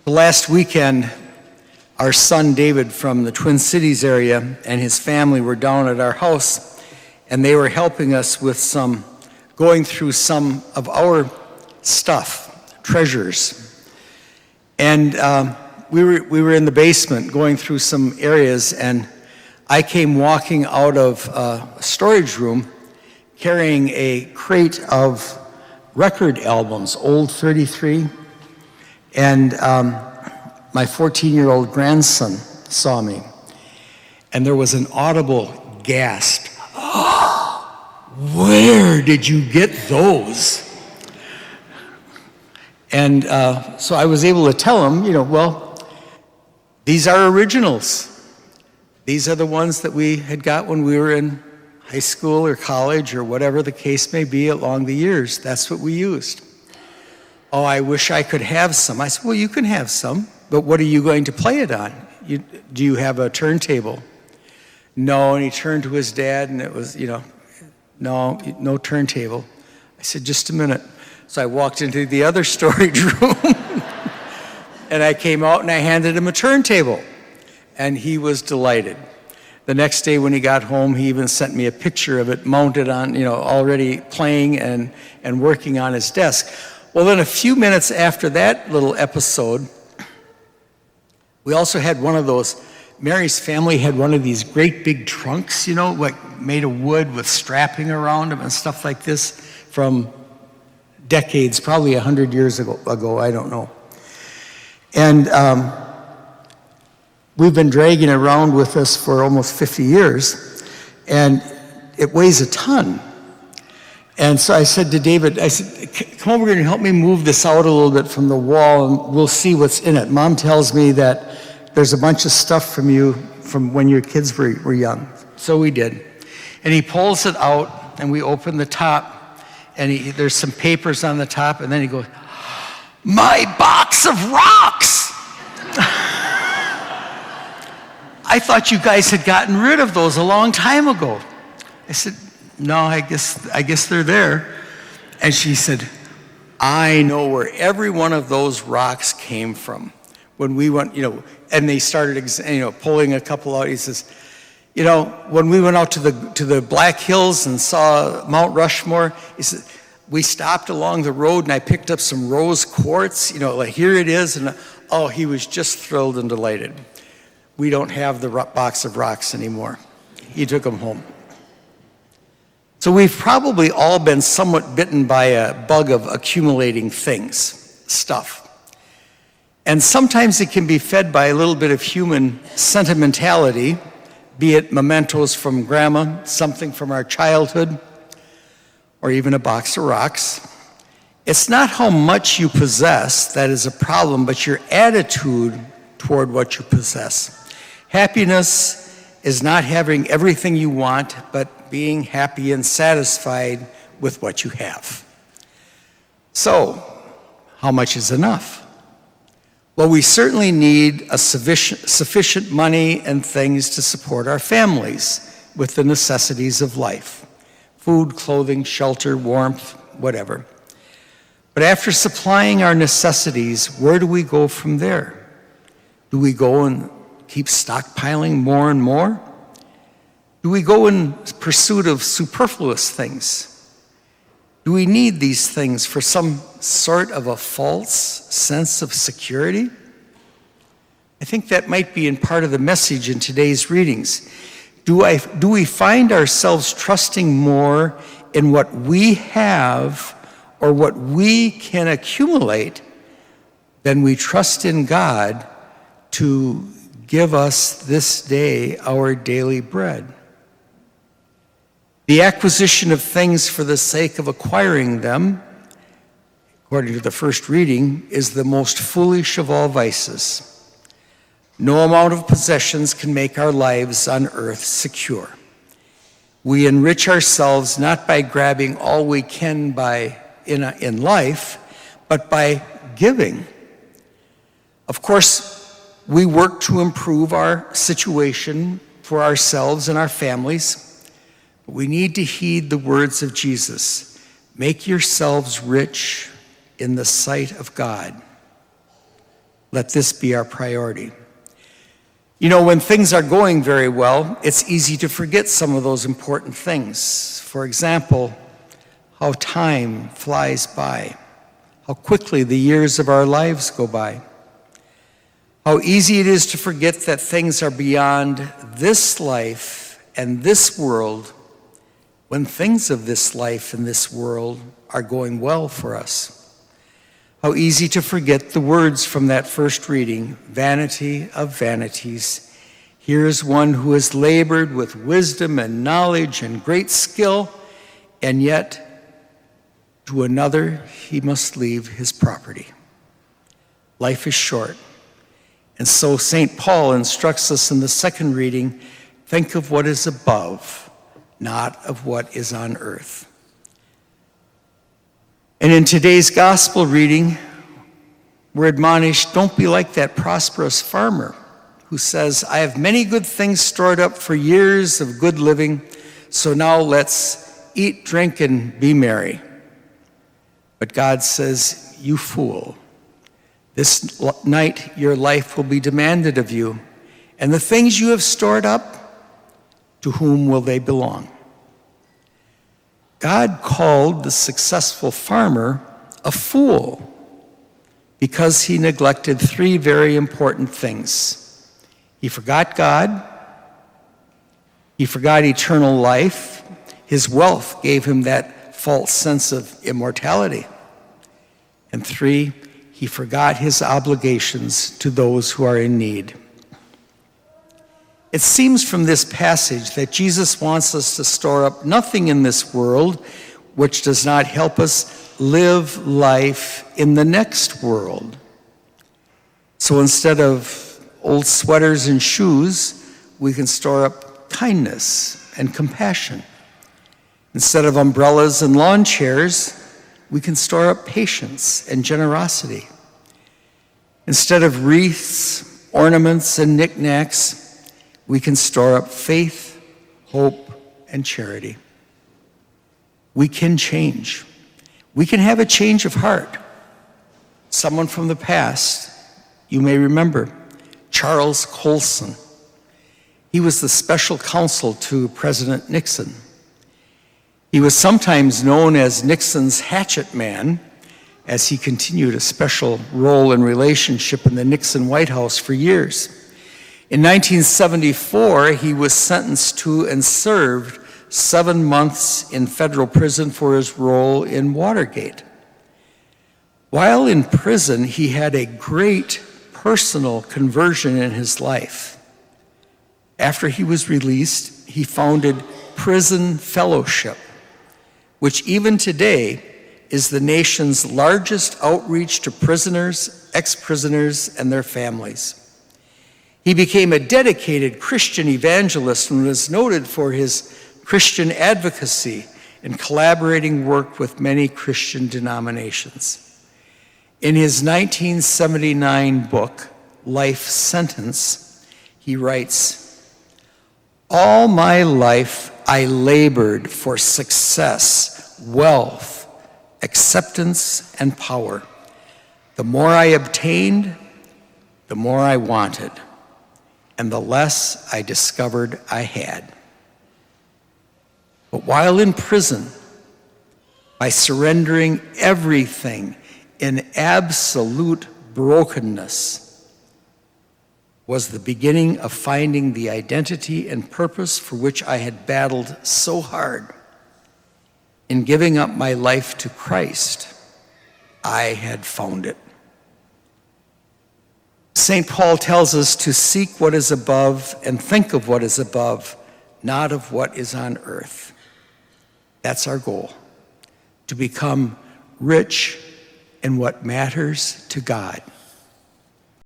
Last weekend, our son David from the Twin Cities area and his family were down at our house, and they were helping us with going through some of our stuff, treasures. And we were in the basement going through some areas, and I came walking out of a storage room carrying a crate of record albums, old 33, and my 14-year-old grandson saw me, and there was an audible gasp. Where did you get those? And so I was able to tell him, well, these are originals. These are the ones that we had got when we were in high school or college or whatever the case may be along the years. That's what we used. Oh, I wish I could have some. I said, well, you can have some, but what are you going to play it on? Do you have a turntable? No, and he turned to his dad, and it was, no turntable. I said, just a minute. So I walked into the other storage room, and I came out and I handed him a turntable, and he was delighted. The next day when he got home, he even sent me a picture of it mounted on, already playing and working on his desk. Well, then a few minutes after that little episode, we also had one of those, Mary's family had one of these great big trunks, like made of wood with strapping around them and stuff like this from decades, probably 100 years ago, I don't know. And we've been dragging it around with us for almost 50 years, and it weighs a ton. And so I said to David, come over here and help me move this out a little bit from the wall, and we'll see what's in it. Mom tells me that there's a bunch of stuff from you from when your kids were young. So we did. And he pulls it out, and we open the top, and there's some papers on the top, and then he goes, my box of rocks! I thought you guys had gotten rid of those a long time ago. I said, no, I guess they're there. And she said, I know where every one of those rocks came from. When we went, and they started, pulling a couple out. He says, when we went out to the Black Hills and saw Mount Rushmore, he said, we stopped along the road and I picked up some rose quartz, like here it is. And he was just thrilled and delighted. We don't have the box of rocks anymore. He took them home. So we've probably all been somewhat bitten by a bug of accumulating things, stuff. And sometimes it can be fed by a little bit of human sentimentality, be it mementos from grandma, something from our childhood, or even a box of rocks. It's not how much you possess that is a problem, but your attitude toward what you possess. Happiness is not having everything you want, but being happy and satisfied with what you have. So, how much is enough? Well, we certainly need sufficient money and things to support our families with the necessities of life. Food, clothing, shelter, warmth, whatever. But after supplying our necessities, where do we go from there? Do we go and keep stockpiling more and more? Do we go in pursuit of superfluous things? Do we need these things for some sort of a false sense of security? I think that might be in part of the message in today's readings. Do we find ourselves trusting more in what we have or what we can accumulate than we trust in God to give us this day our daily bread? The acquisition of things for the sake of acquiring them, according to the first reading, is the most foolish of all vices. No amount of possessions can make our lives on earth secure. We enrich ourselves not by grabbing all we can in life, but by giving. Of course, we work to improve our situation for ourselves and our families. We need to heed the words of Jesus. Make yourselves rich in the sight of God. Let this be our priority. You know, when things are going very well, it's easy to forget some of those important things. For example, how time flies by, how quickly the years of our lives go by, how easy it is to forget that things are beyond this life and this world when things of this life and this world are going well for us. How easy to forget the words from that first reading, vanity of vanities. Here is one who has labored with wisdom and knowledge and great skill, and yet to another he must leave his property. Life is short. And so St. Paul instructs us in the second reading, think of what is above, not of what is on earth. And in today's gospel reading, we're admonished, don't be like that prosperous farmer who says, I have many good things stored up for years of good living, so now let's eat, drink, and be merry. But God says, you fool, this night your life will be demanded of you, and the things you have stored up, to whom will they belong? God called the successful farmer a fool because he neglected three very important things. He forgot God, he forgot eternal life, his wealth gave him that false sense of immortality, and three, he forgot his obligations to those who are in need. It seems from this passage that Jesus wants us to store up nothing in this world which does not help us live life in the next world. So instead of old sweaters and shoes, we can store up kindness and compassion. Instead of umbrellas and lawn chairs, we can store up patience and generosity. Instead of wreaths, ornaments, and knickknacks, we can store up faith, hope, and charity. We can change. We can have a change of heart. Someone from the past, you may remember, Charles Colson. He was the special counsel to President Nixon. He was sometimes known as Nixon's hatchet man, as he continued a special role and relationship in the Nixon White House for years. In 1974, he was sentenced to and served 7 months in federal prison for his role in Watergate. While in prison, he had a great personal conversion in his life. After he was released, he founded Prison Fellowship, which even today is the nation's largest outreach to prisoners, ex-prisoners, and their families. He became a dedicated Christian evangelist and was noted for his Christian advocacy and collaborating work with many Christian denominations. In his 1979 book, Life Sentence, he writes, all my life I labored for success, wealth, acceptance, and power. The more I obtained, the more I wanted, and the less I discovered I had. But while in prison, by surrendering everything in absolute brokenness, was the beginning of finding the identity and purpose for which I had battled so hard. In giving up my life to Christ, I had found it. St. Paul tells us to seek what is above and think of what is above, not of what is on earth. That's our goal, to become rich in what matters to God.